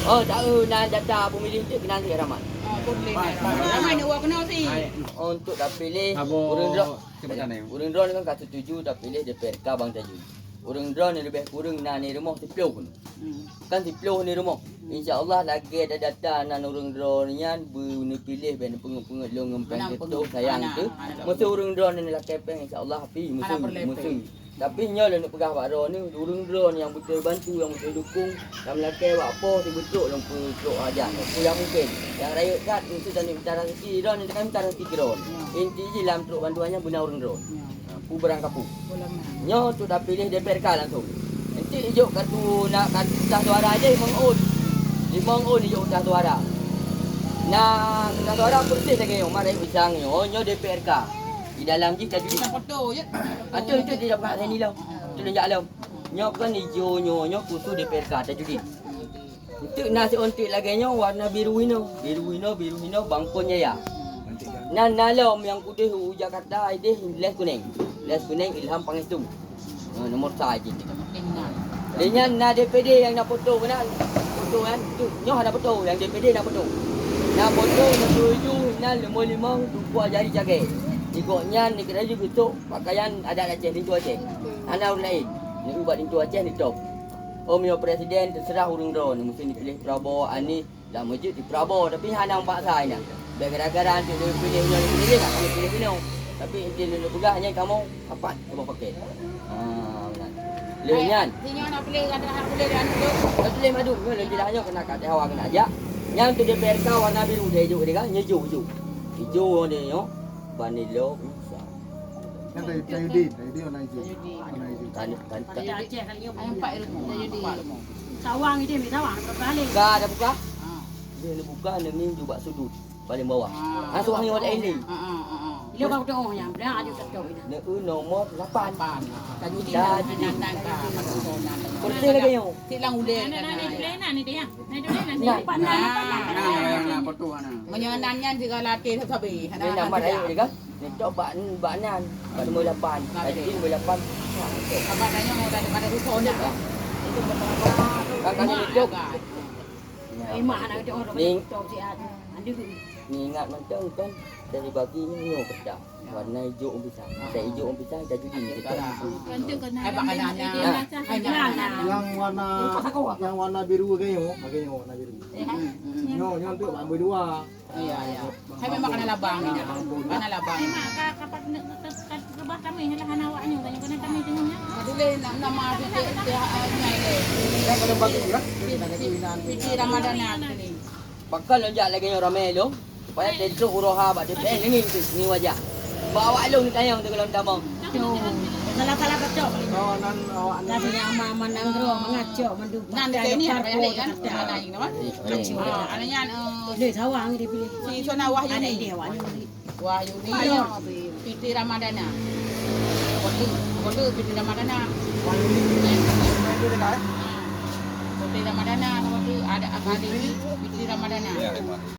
Oh, tahu nak data pemilih tu kena nanti ramai. Boleh. Ramai nak buat kena sih. Untuk dah pilih urang drone kan kat setuju dah pilih DPRK Bang Tajul. Urang drone ni lebih kurang nak ni rumah 10 pun. Kan 10 ni rumah. Insya-Allah lagi ada data nan urang drone nian bunu pilih ben pengung-pengung ngempeng tu sayang tu. Mesti urang drone ni lah kepeng insya-Allah api musuh. Tapi nya lah nak pegah Pak Ron ni urang drone yang betul bantu yang betul dukung yang melakai buat apa tu betul long peluk ajar. Apa yang mungkin. Yang rakyat kat mesti tadi minta rezeki drone ni kan minta rezeki drone. Inti je dalam peluk bantuannya guna urang drone. Pu berang kapu. Nya tu dah pilih DPRK langsung. Nanti hijau kartu nak kartu sah suara aja 5 on. 5 on hijau sah suara. Nah, sah suara persis lagi yang mari bisang yo nya DPRK. Di dalam je tadi Foto je. itu dia dapat sini lah. Itu dia jalan. Nya kan hijau nya khusus DPRK Tajudin. Itu nasi ontik lagi nya warna biru hino bangkonya ya. Nan nalom yang putih Jakarta ini les kuning. Les kuning Ilham Pangestu. Nomor saja kita. Dengan na DPD yang nak foto kan. Foto kan tu nya ada foto yang DPD nak foto. Nak foto menuju nan 55 tumpu jari jaga. Ikutnya ni kena juga besok pakaian adat Aceh Lintu Aceh. Anak orang lain. Ni ubat Lintu Aceh ni top. Omio presiden terserah urang drone mesti dipilih Prabowo Anies dan masjid di Prabowo tapi hana empat saya. Gara-gara nanti dia pilihnya ni tak boleh pilih ni. Tapi inti lu pegah hanya kamu kapan kamu pakai. Benar. Lenyan. Dia nak pilih ada hak pilih dan tu. Tak pilih madu. Kalau tidak hanya kena kat hawa kena ajak. Yang tu DPRK warna biru dia hijau dia kan hijau. Hijau dia yo. Banilo bisa. Yang tadi warna hijau. Kan. Pada Aceh kali ni. Ayam Pak Ilmu. Sawang itu ni sawang berapa kali? Buka ada buka. Dia nak buka ni juga sudut paling bawah. Masuk hang ada ini. Dia kau tengok yang benar ada tak ini. Nak nomor 8. Tadi dia nan ka. Kursi lagi yo. Silang udah. Ni dia. Ni pandang. Nah, foto ana. Menyenangnya juga latih sabi. Ni nama dia dia kan. Ni coba banan. 28. Tadi 28. Apa nanya mau daripada rusun dah. Itu kan hidup. Mak anak itu orang betul si ada. Ni ingat macam kan dari baginya ni pedas. Warna hijau pisang. Saya hijau pisang dah jadi ni kita. Ai bakanannya. Yang warna biru kayo warna biru. Nyo tu ambil dua. Iya. Hai memang kena labang ni. Kena labang. Mak kapak kebah kami ni lah anak awaknya tanya kena kami tengoknya. Adule nama dia nyai le. Yang pada bagi ya. Piti Ramadan ni. Bakal lonjak lagi yang ramai lo. Supaya tentu uroha bak dia ni wajah. Bawa lo ni tayang tu kalau damang. Salah kacau. Kawanan awak ni. Tapi yang aman nang ro mengacau menduk. Nanti ni ada kan ada yang nama. Anaknya Ni sawang dipilih. si Sona Wahyu Ada ni. dia awaknya. Wahyu ni. Piti Ramadan. Kotu Piti Ramadan. Piti Ramadan. Kotu ada akadi Piti Ramadan.